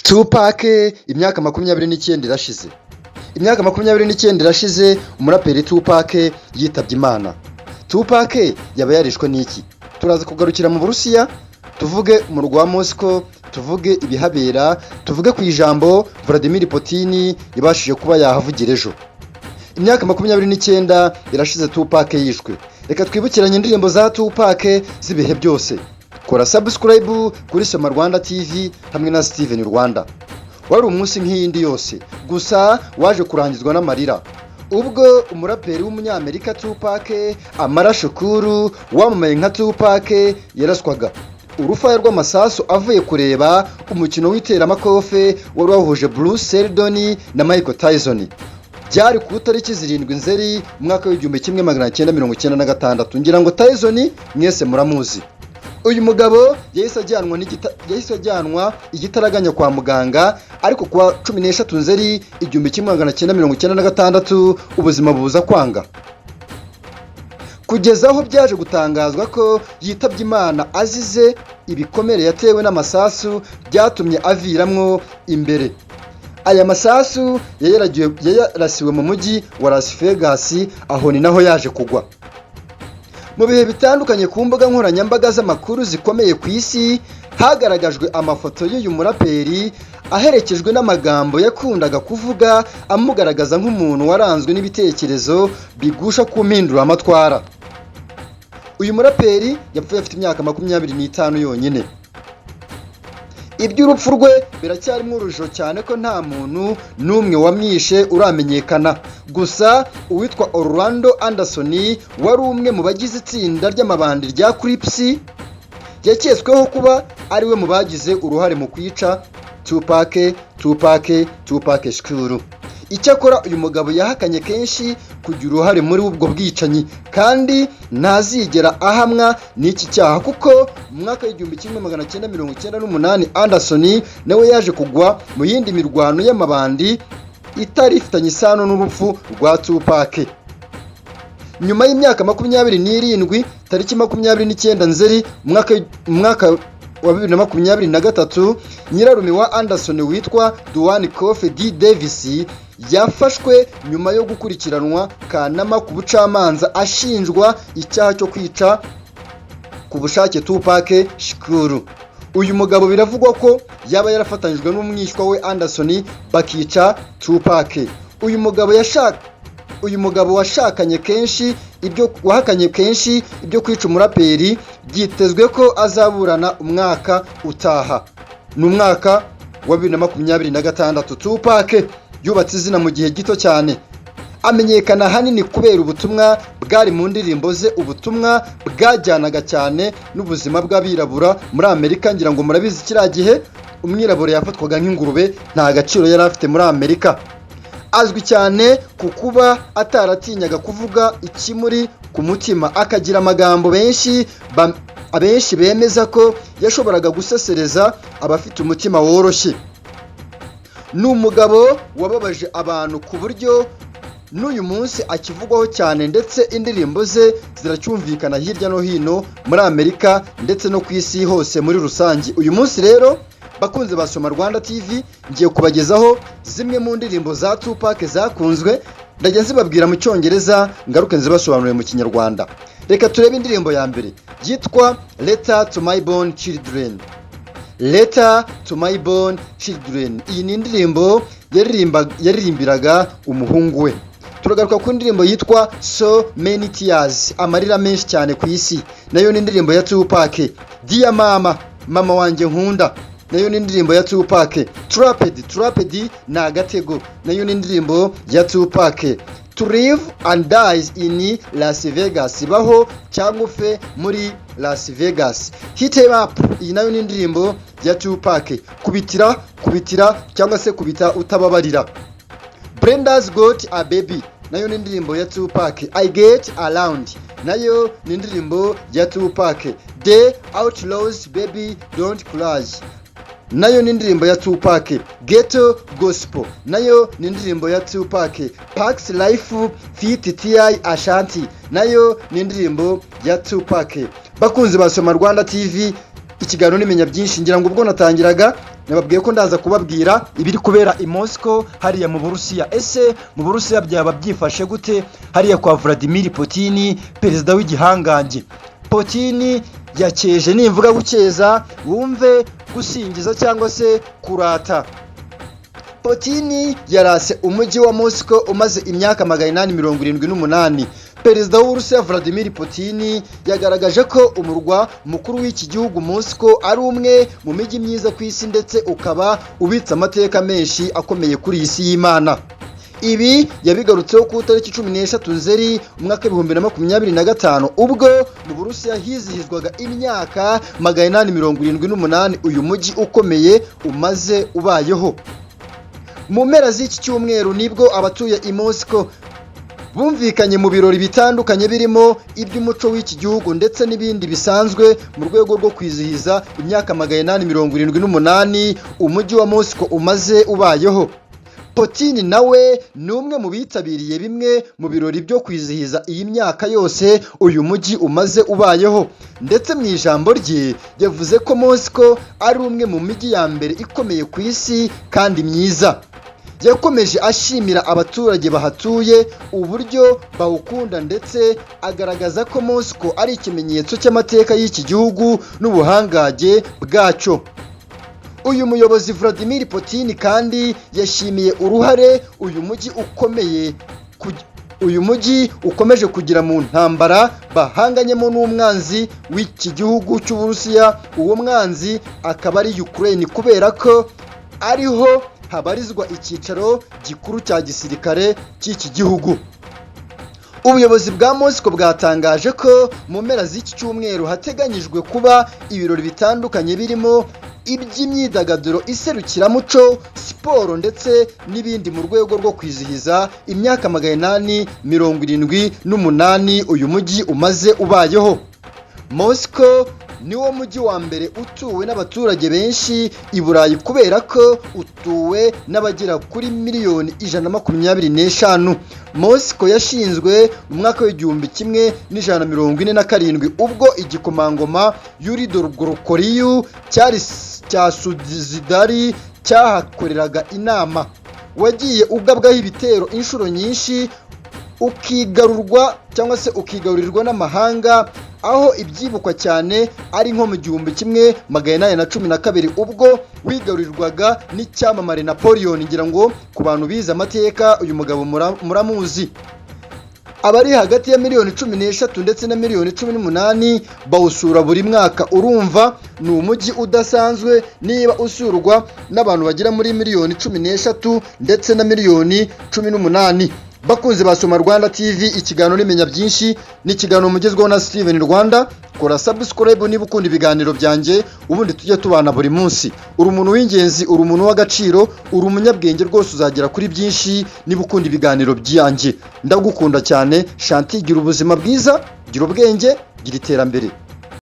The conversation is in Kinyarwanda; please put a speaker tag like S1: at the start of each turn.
S1: Tupac imyaka 29 irashize. Imyaka 29 irashize umuraperi Tupac yitabye Imana. Tupac yaba yarishwe n'iki? Turaza kugarukira mu Burusiya, tuvuge mu rwa Moscow, tuvuge ibihabera, tuvuge ku ijambo Vladimir Putin yabashije kuba yahavugira ejo. Imyaka 29 irashize Tupac yishwe. Reka twibukiranye indirimbo za Tupac zibihe byose. Kora subscribe kuri Soma Rwanda TV hamwe na Steven Rwanda. Wari umunsi nk'iyindi yose, gusa waje kurangizwa n'amarira. Ubwo umuraperi w'umunyamerika Tupac Amara Shakur wamamaye nka Tupac yaraswaga urufaya rw'amasasu avuye kureba umukino w'iteramakofe wari wahuje Bruce Seldon na Michael Tyson. Byari ku tariki 7 Nzeri mwaka w'1996. Ngira ngo Tyson mwese muramuzi. Uyu mugabo yahise ajyanwa igitaraganya kwa muganga, ariko kwa 16 Nzeri 1996 ubuzima bubuza kwanga, kugeza aho byaje gutangazwa ko yitabye Imana azize ibikomere yatewe n'amasasu byatumye aviramwo imbere. Aya masasu yayarasiwe mu mujyi wa Las Vegas, aho ni naho yaje kugwa. Mu bihe bitandukanye ku mbuga nkoranyambaga z'amakuru zikomeye ku isi hagaragajwe amafoto y'uyu muraperi aherekejwe n'amagambo yakundaga kuvuga amugaragaza nk'umuntu waranzwe n'ibitekerezo bigusha ku mpinduramatwara. Uyu muraperi yapfuye afite imyaka 25 yonyine. Iby'urupfu rwe biracyarimo urujo cyane ko nta muntu n'umwe wamwishe uramenyekana. Gusa uwitwa Orlando Anderson wari umwe mu bagize itsinda ry'amabandi rya Crips yaketsweho kuba ari we mu bagize uruhare mu kwica Tupac Shakur. Icyakora uyu mugabo yahakanye kenshi kugira uruhare muri ubwo bwicanyi, kandi ntazigera ahamwa n'iki cyaha, kuko mu mwaka w'1998 Anderson nawe yaje kugwa mu yindi mirwano y'amabandi itari ifitanye isano n'urupfu rwa Tupac. Nyuma y'imyaka 27, tariki 29 Nzeri mwaka wa 2023, nyirarume wa Anderson witwa Duane Kofi D. Davis yafashwe nyuma yo gukurikiranwa Kanama ku bucamanza ashinjwa icyaha cyo kwica ku bushake Tupac Shakur. Uyu mugabo biravugwa ko yaba yarafatanyijwe n'umwishywa we Anderson bakica Tupac. Uyu mugabo wahakanye kenshi ibyo kwica umuraperi, byitezwe ko azaburana umwaka utaha. N'umwaka wa 2026. Tupac yubatse izina mu gihe gito cyane, amenyekana hanini kubera ubutumwa bwari mu ndirimbo ze, ubutumwa bwajyanaga cyane n'ubuzima bw'abirabura muri Amerika. Ngira ngo murabizi kiriya gihe umwirabura yafatwaga nk'ingurube, nta gaciro yari afite muri Amerika. Azwi cyane ku kuba ataratinyaga kuvuga ikimuri ku mutima, akagira amagambo abenshi bemeza ko yashoboraga gusesereza abafite umutima woroshye. Ni umugabo wababaje abantu ku buryo n'uyu munsi akivugwaho cyane, ndetse indirimbo ze ziracyumvikana hirya no hino muri Amerika ndetse no ku isi hose muri rusange. Uyu munsi rero bakunze ba Soma Rwanda TV, ngiye kubagezaho zimwe mu ndirimbo za Tupac zakunzwe. Ndajya nzibabwira mu Cyongereza, ngaruke nzibasobanurire mu Kinyarwanda. Reka turebe indirimbo ya mbere yitwa Letter to My Born Children. Letter to My Born Children. Iyi ni indirimbo yaririmbiraga umuhungu we. Turagaruka ku ndirimbo yitwa So Many Tears, amarira menshi cyane ku isi. Nayo ni indirimbo ya Tupac. Dear Mama, mama wanjye nkunda. Nayo ni indirimbo ya Tupac. Trapped na agatego. Nayo ni indirimbo ya Tupac. To Live and Die in Las Vegas, baho cyangwa ufe muri Las Vegas. Hit Em Up, iyi nayo ni indirimbo ya Tupac. Kubitira cyangwa se kubita utababarira. Brenda's Got a Baby, nayo ni indirimbo ya Tupac. I Get Around, nayo ni indirimbo ya Tupac. The Outlaws Baby Don't Cry, nayo ni indirimbo ya Tupac. Ghetto Gospel, nayo ni indirimbo ya Tupac. Pax Life Fit T.I. Ashanti, nayo ni indirimbo ya Tupac. Bakunzi ba Soma Rwanda TV, ikiganiro nimenya byinshi. Ngira ngo ubwo natangiraga nababwiye ko ndaza kubabwira ibiri kubera i Moscow hariya mu Burusiya. Ese mu Burusiya byaba byifashe gute hariya kwa Vladimir Putin, perezida w'igihangange? Putin yakeje, nimvuga gukeza wumve gusingiza cyangwa se kurata. Putin yarase umujyi wa Moscow umaze imyaka 878. Perezida w'Uburusiya Vladimir Putin yagaragaje ko umurwa mukuru w'iki gihugu Moscow ari umwe mu mijyi myiza ku isi ndetse ukaba ubitse amateka menshi akomeye kuri iyi si y'Imana. Ibi yabigarutseho ku itariki 13 Nzeri umwaka 2025 ubwo mu Burusiya hizihizwaga imyaka 878 uyu mujyi ukomeye umaze ubayeho. Mu mpera z'iki cyumweru nibwo abatuye i Moscow bumvikanye mu birori bitandukanye birimo iby'umuco w'iki gihugu ndetse n'ibindi bisanzwe mu rwego rwo kwizihiza imyaka 878 umujyi wa Moscow umaze ubayeho. Putin nawe ni umwe mu bitabiriye bimwe mu birori byo kwizihiza iyi myaka yose uyu mujyi umaze ubayeho, ndetse mu ijambo rye yavuze ko Moscow ari umwe mu mijyi ya mbere ikomeye ku isi kandi myiza. Yakomeje ashimira abaturage bahatuye uburyo bawukunda ndetse agaragaza ko Moscow ari ikimenyetso cy'amateka y'iki gihugu n'ubuhangage bwacyo. Uyu muyobozi Vladimir Putin kandi yashimiye uruhare uyu mujyi ukomeje kugira mu ntambara bahanganyemo n'umwanzi w'iki gihugu cy'Uburusiya. Uwo mwanzi akaba ari Ukraine kubera ko ariho habarizwa icyicaro gikuru cya gisirikare cy'iki gihugu. Ubuyobozi bwa Moscow bwatangaje ko mu mpera z'iki cyumweru hateganyijwe kuba ibirori bitandukanye birimo iby'imyidagaduro, iserukiramuco, siporo ndetse n'ibindi mu rwego rwo kwizihiza imyaka 878 uyu mujyi umaze ubayeho. Moscow niwo mujyi wa mbere utuwe n'abaturage benshi i Burayi kubera ko utuwe n'abagera kuri miliyoni 125. Moscow yashinzwe mu mwaka w'1147 ubwo igikomangoma Yuri Dolgorukoriyu cya Suzidari cyahakoreraga inama. Wagiye ugabwaho ibitero inshuro nyinshi ukigarurirwa n'amahanga, aho ibyibukwa cyane ari nko mu 1812 ubwo wigarurirwaga n'icyamamare Napoleon. Ngira ngo ku bantu bize amateka uyu mugabo muramuzi. Abari hagati ya miliyoni 13 ndetse na miliyoni 18 bawusura buri mwaka. Urumva ni umujyi udasanzwe niba usurwa n'abantu bagera muri miliyoni 13 ndetse na miliyoni 18. Bakunze basoma Rwanda TV, ikiganiro n'imenya byinshi, ni ikiganiro mugezweho na Steven Rwanda. Kora subscribe niba ukunda ibiganiro byanjye, ubundi tujye tubana buri munsi. Uri umuntu w'ingenzi, uri umuntu w'agaciro, uri umunyabwenge rwose, uzagera kuri byinshi niba ukunda ibiganiro byanjye. Ndagukunda cyane. Shanti, gira ubuzima bwiza, gira ubwenge, gira iterambere.